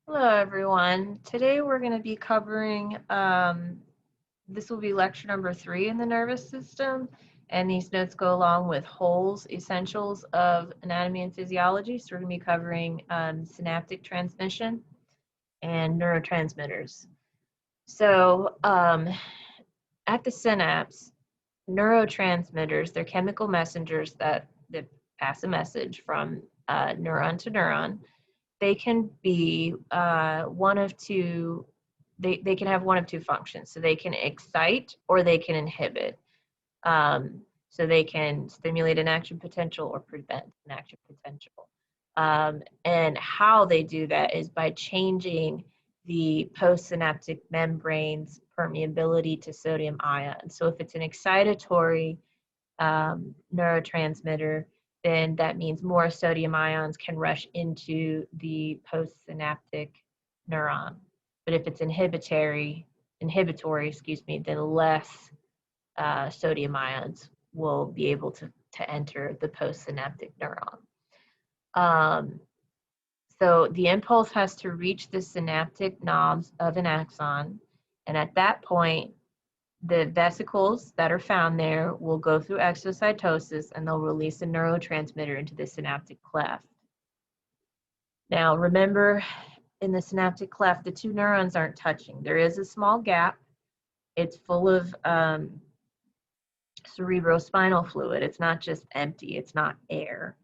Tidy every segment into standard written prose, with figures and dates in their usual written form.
Hello, everyone. Today we're going to be covering, this will be lecture number 3 in the nervous system, and these notes go along with Hole's Essentials of Anatomy and Physiology. So we're going to be covering synaptic transmission and neurotransmitters. So at the synapse, neurotransmitters, they're chemical messengers that pass a message from neuron to neuron. They can be one of two, they can have one of two functions. So they can excite or they can inhibit. So they can stimulate an action potential or prevent an action potential. And how they do that is by changing the postsynaptic membrane's permeability to sodium ion. So if it's an excitatory neurotransmitter, then that means more sodium ions can rush into the postsynaptic neuron. But if it's inhibitory, then less sodium ions will be able to enter the postsynaptic neuron. So the impulse has to reach the synaptic knobs of an axon, and at that point, the vesicles that are found there will go through exocytosis and they'll release a neurotransmitter into the synaptic cleft. Now, remember, in the synaptic cleft, the two neurons aren't touching. There is a small gap. It's full of cerebrospinal fluid. It's not just empty, it's not air.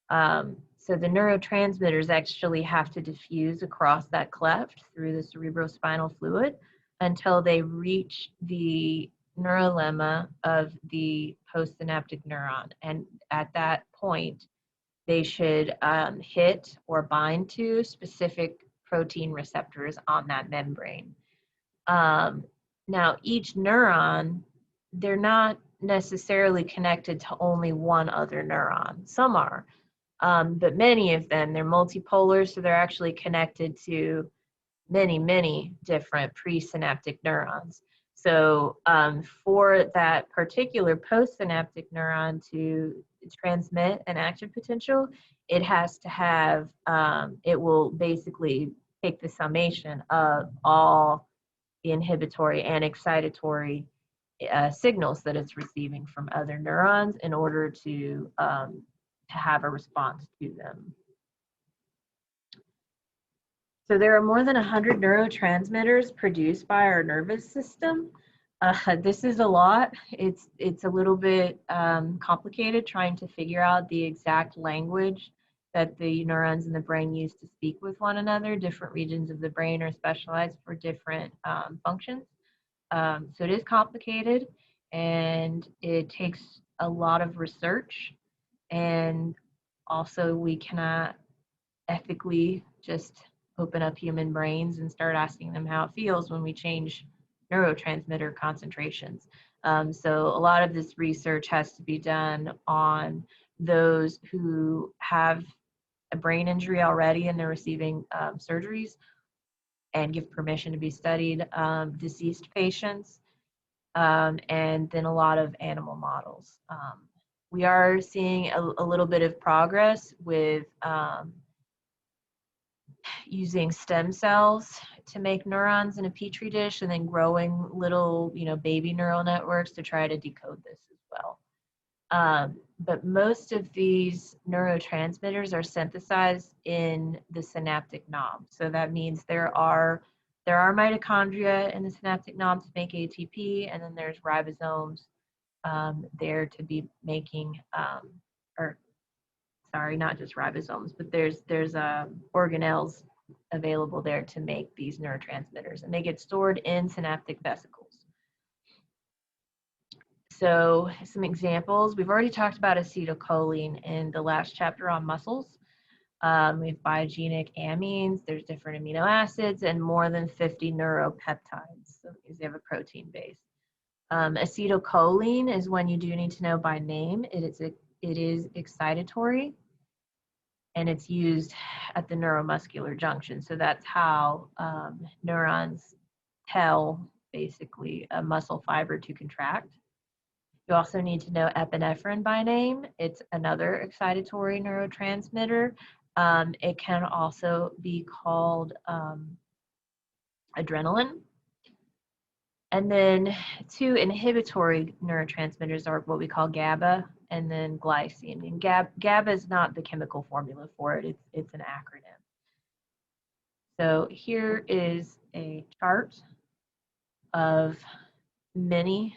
So the neurotransmitters actually have to diffuse across that cleft through the cerebrospinal fluid until they reach the neurolemma of the postsynaptic neuron. And at that point, they should hit or bind to specific protein receptors on that membrane. Now, each neuron, they're not necessarily connected to only one other neuron. Some are, but many of them, they're multipolar, so they're actually connected to many different presynaptic neurons. So for that particular postsynaptic neuron to transmit an action potential, it has to have, it will basically take the summation of all the inhibitory and excitatory signals that it's receiving from other neurons in order to have a response to them. So there are more than 100 neurotransmitters produced by our nervous system. This is a lot. It's a little bit complicated trying to figure out the exact language that the neurons in the brain use to speak with one another. Different regions of the brain are specialized for different functions. So it is complicated and it takes a lot of research, and also we cannot ethically just open up human brains and start asking them how it feels when we change neurotransmitter concentrations. So a lot of this research has to be done on those who have a brain injury already and they're receiving surgeries and give permission to be studied, deceased patients, and then a lot of animal models. We are seeing a little bit of progress with using stem cells to make neurons in a petri dish and then growing little, baby neural networks to try to decode this as well. But most of these neurotransmitters are synthesized in the synaptic knob. So that means there are mitochondria in the synaptic knob to make ATP, and then there's ribosomes there to be making, not just ribosomes, but there's organelles available there to make these neurotransmitters, and they get stored in synaptic vesicles. So some examples, we've already talked about acetylcholine in the last chapter on muscles. We have biogenic amines, there's different amino acids, and more than 50 neuropeptides, so because they have a protein base. Acetylcholine is one you do need to know by name. It is excitatory, and it's used at the neuromuscular junction. So that's how neurons tell basically a muscle fiber to contract. You also need to know epinephrine by name. It's another excitatory neurotransmitter, It can also be called adrenaline. And then two inhibitory neurotransmitters are what we call GABA and then glycine. And GABA is not the chemical formula for it, it's an acronym. So here is a chart of many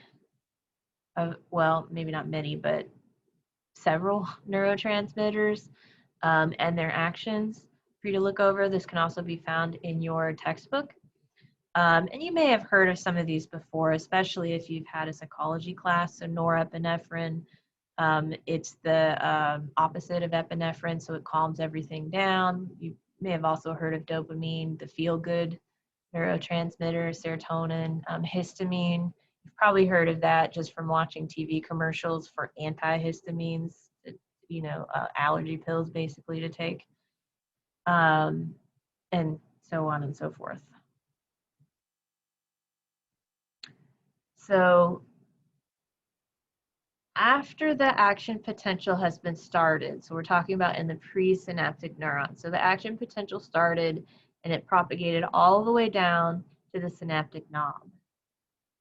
well, maybe not many, but several neurotransmitters and their actions for you to look over. This can also be found in your textbook. And you may have heard of some of these before, especially if you've had a psychology class. So norepinephrine, it's the opposite of epinephrine, so it calms everything down. You may have also heard of dopamine, the feel-good neurotransmitter, serotonin, histamine. You've probably heard of that just from watching TV commercials for antihistamines, you know, allergy pills basically to take, and so on and so forth. So after the action potential has been started, so we're talking about in the presynaptic neuron. So the action potential started and it propagated all the way down to the synaptic knob.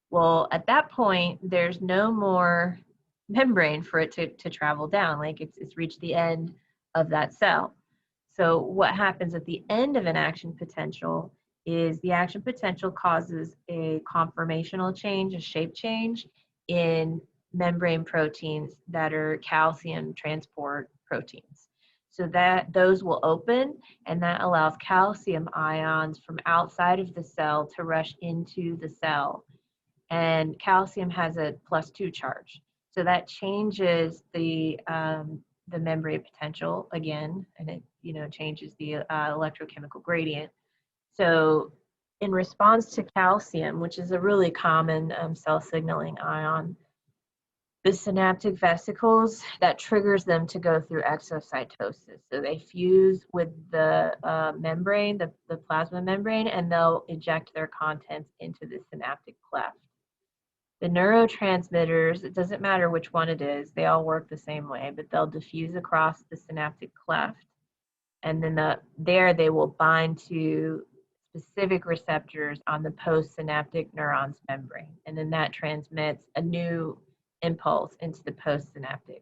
Well, at that point, there's no more membrane for it to travel down, like it's reached the end of that cell. So what happens at the end of an action potential is the action potential causes a conformational change, a shape change in membrane proteins that are calcium transport proteins. So that those will open and that allows calcium ions from outside of the cell to rush into the cell. And calcium has a +2 charge. So that changes the membrane potential again, and it changes the electrochemical gradient. So in response to calcium, which is a really common cell signaling ion, the synaptic vesicles, that triggers them to go through exocytosis. So they fuse with the membrane, the plasma membrane, and they'll eject their contents into the synaptic cleft. The neurotransmitters, it doesn't matter which one it is, they all work the same way, but they'll diffuse across the synaptic cleft. And then there they will bind to specific receptors on the postsynaptic neurons membrane. And then that transmits a new impulse into the postsynaptic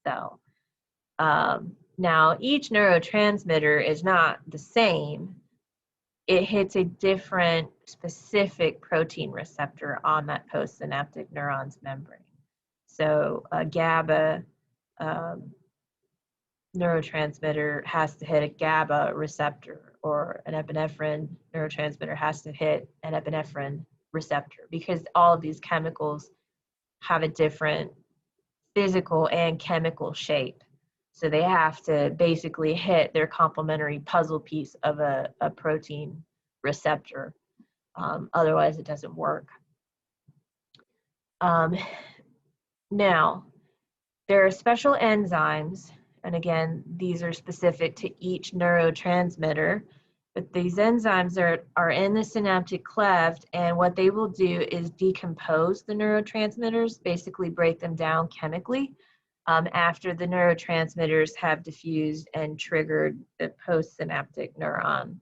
cell. Now, each neurotransmitter is not the same. It hits a different specific protein receptor on that postsynaptic neurons membrane. So a GABA neurotransmitter has to hit a GABA receptor, or an epinephrine neurotransmitter has to hit an epinephrine receptor, because all of these chemicals have a different physical and chemical shape. So they have to basically hit their complementary puzzle piece of a protein receptor. Otherwise, it doesn't work. Now, there are special enzymes, and again, these are specific to each neurotransmitter, but these enzymes are in the synaptic cleft, and what they will do is decompose the neurotransmitters, basically break them down chemically, after the neurotransmitters have diffused and triggered the postsynaptic neuron.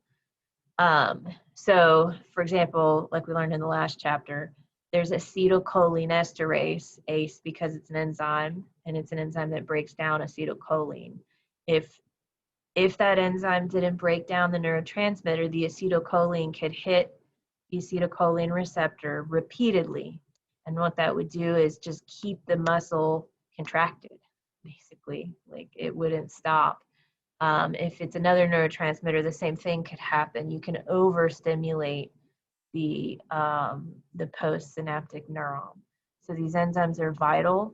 So, for example, like we learned in the last chapter, there's acetylcholine esterase, ACE, because it's an enzyme, and it's an enzyme that breaks down acetylcholine. If that enzyme didn't break down the neurotransmitter, the acetylcholine could hit the acetylcholine receptor repeatedly. And what that would do is just keep the muscle contracted, basically, like it wouldn't stop. If it's another neurotransmitter, the same thing could happen. You can overstimulate the postsynaptic neuron. So these enzymes are vital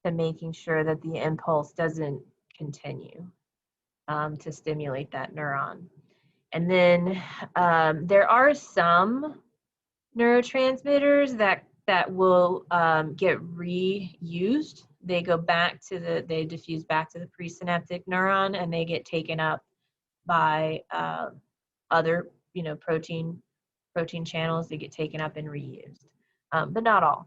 to making sure that the impulse doesn't continue to stimulate that neuron. And then there are some neurotransmitters that will get reused. They go back to they diffuse back to the presynaptic neuron, and they get taken up by other protein channels. They get taken up and reused, but not all.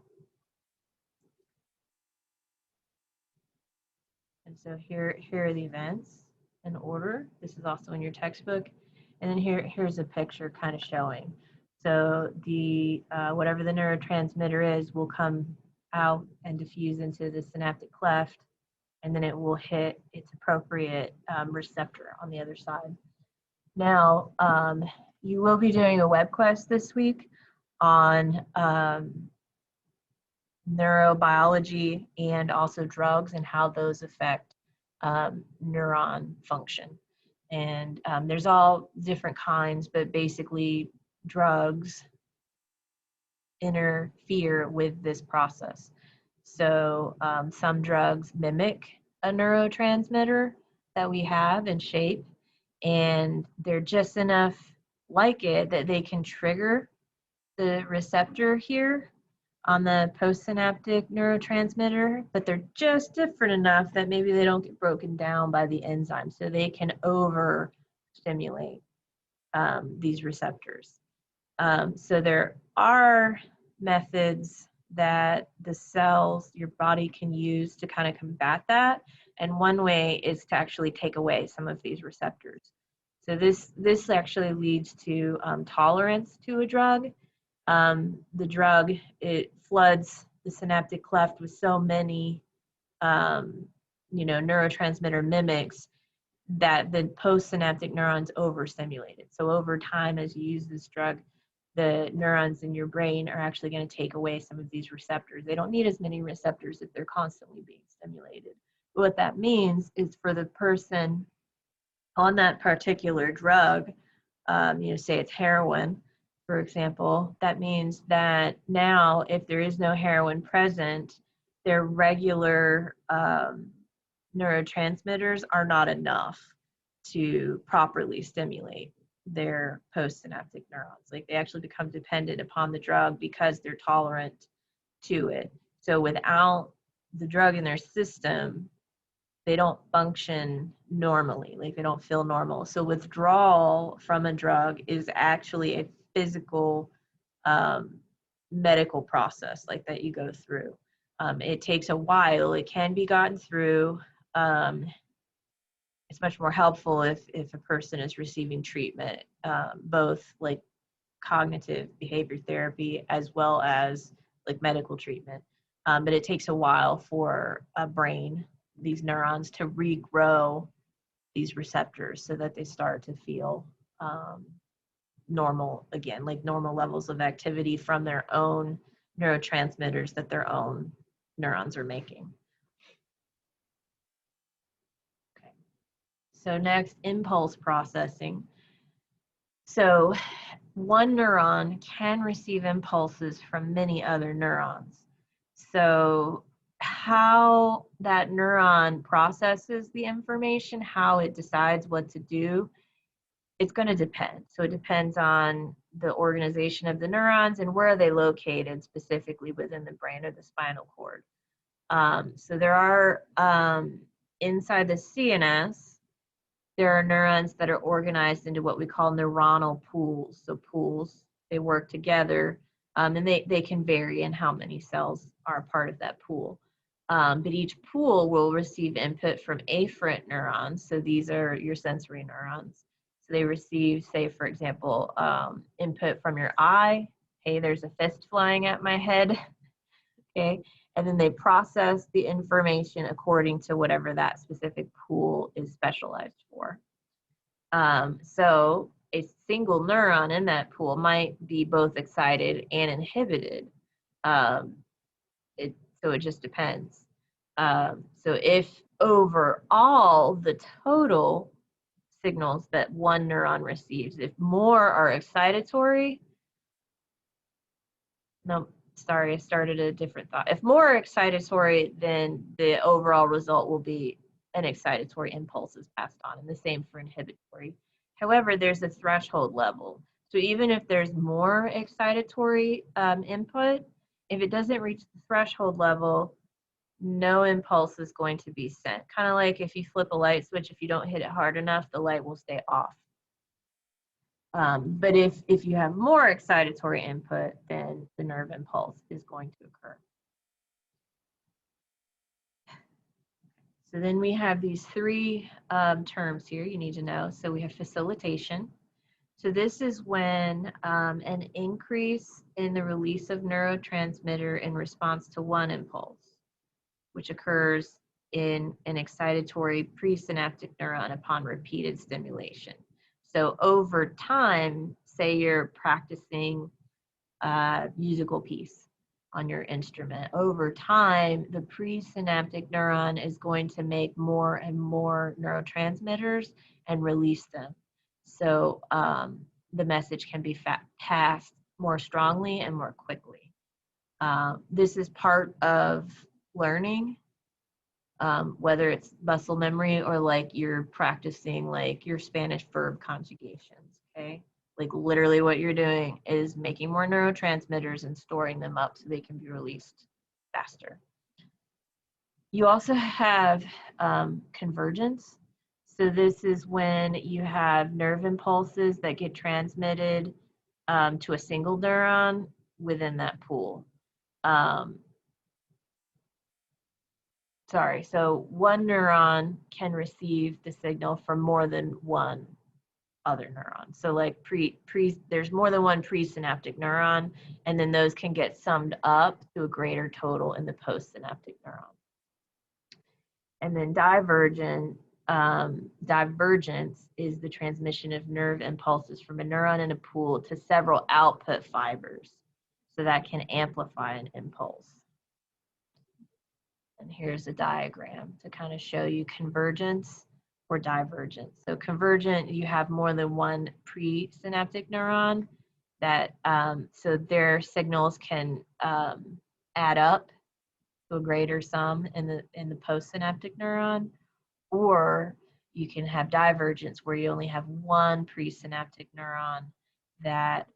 And so here are the events. in order. This is also in your textbook. And then here's a picture kind of showing. So the whatever the neurotransmitter is will come out and diffuse into the synaptic cleft, and then it will hit its appropriate receptor on the other side. Now, you will be doing a web quest this week on neurobiology and also drugs and how those affect neuron function. And there's all different kinds, but basically drugs interfere with this process. So some drugs mimic a neurotransmitter that we have in shape, and they're just enough like it that they can trigger the receptor here on the postsynaptic neurotransmitter, but they're just different enough that maybe they don't get broken down by the enzyme, so they can overstimulate these receptors. So there are methods that the cells, your body can use to kind of combat that, and one way is to actually take away some of these receptors. So this actually leads to tolerance to a drug. The drug, it floods the synaptic cleft with so many neurotransmitter mimics that the postsynaptic neurons overstimulated. So over time, as you use this drug, the neurons in your brain are actually going to take away some of these receptors. They don't need as many receptors if they're constantly being stimulated. But what that means is for the person on that particular drug, say it's heroin, for example, that means that now if there is no heroin present, their regular neurotransmitters are not enough to properly stimulate their postsynaptic neurons. Like they actually become dependent upon the drug because they're tolerant to it. So without the drug in their system, they don't function normally, like they don't feel normal. So withdrawal from a drug is actually a physical medical process like that you go through. It takes a while. It can be gotten through. It's much more helpful if a person is receiving treatment, both like cognitive behavior therapy as well as like medical treatment. But it takes a while for a brain, these neurons, to regrow these receptors so that they start to feel normal again, like normal levels of activity from their own neurotransmitters that their own neurons are making. Okay. So next, impulse processing. So one neuron can receive impulses from many other neurons. So how that neuron processes the information, how it decides what to do, it's going to depend. So it depends on the organization of the neurons and where are they located specifically within the brain or the spinal cord. So there are, inside the CNS, there are neurons that are organized into what we call neuronal pools. So pools, they work together, and they can vary in how many cells are part of that pool. But each pool will receive input from afferent neurons. So these are your sensory neurons. So they receive, say, for example, input from your eye. Hey, there's a fist flying at my head. Okay. And then they process the information according to whatever that specific pool is specialized for. So a single neuron in that pool might be both excited and inhibited. So it just depends. So if overall the total signals that one neuron receives, if more are excitatory, no, sorry, I started a different thought. If more are excitatory, then the overall result will be an excitatory impulse is passed on, and the same for inhibitory. However, there's a threshold level. So even if there's more excitatory input, if it doesn't reach the threshold level, no impulse is going to be sent. Kind of like if you flip a light switch, if you don't hit it hard enough, the light will stay off. But if you have more excitatory input, then the nerve impulse is going to occur. So then we have these three terms here you need to know. So we have facilitation. So this is when an increase in the release of neurotransmitter in response to one impulse, which occurs in an excitatory presynaptic neuron upon repeated stimulation. So over time, say you're practicing a musical piece on your instrument. Over time, the presynaptic neuron is going to make more and more neurotransmitters and release them. So the message can be passed more strongly and more quickly. This is part of learning, whether it's muscle memory or like you're practicing like your Spanish verb conjugations, okay? Like literally what you're doing is making more neurotransmitters and storing them up so they can be released faster. You also have convergence. So this is when you have nerve impulses that get transmitted to a single neuron within that pool. So one neuron can receive the signal from more than one other neuron. So like there's more than one presynaptic neuron, and then those can get summed up to a greater total in the postsynaptic neuron. And then divergence is the transmission of nerve impulses from a neuron in a pool to several output fibers. So that can amplify an impulse. And here's a diagram to kind of show you convergence or divergence. So convergent, you have more than one presynaptic neuron that, so their signals can add up to a greater sum in the postsynaptic neuron, or you can have divergence where you only have one presynaptic neuron that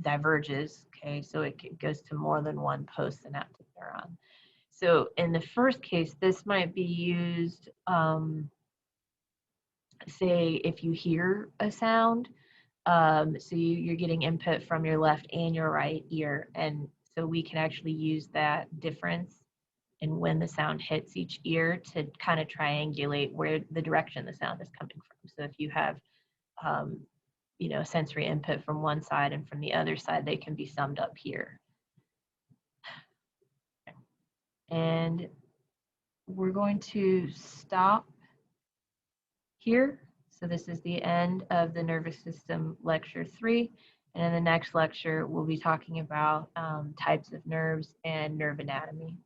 diverges, okay? So it goes to more than one postsynaptic neuron. So in the first case, this might be used, say if you hear a sound, so you're getting input from your left and your right ear, and so we can actually use that difference in when the sound hits each ear to kind of triangulate where the direction the sound is coming from. So if you have, sensory input from one side and from the other side, they can be summed up here. And we're going to stop here. So this is the end of the nervous system lecture 3. And in the next lecture, we'll be talking about types of nerves and nerve anatomy.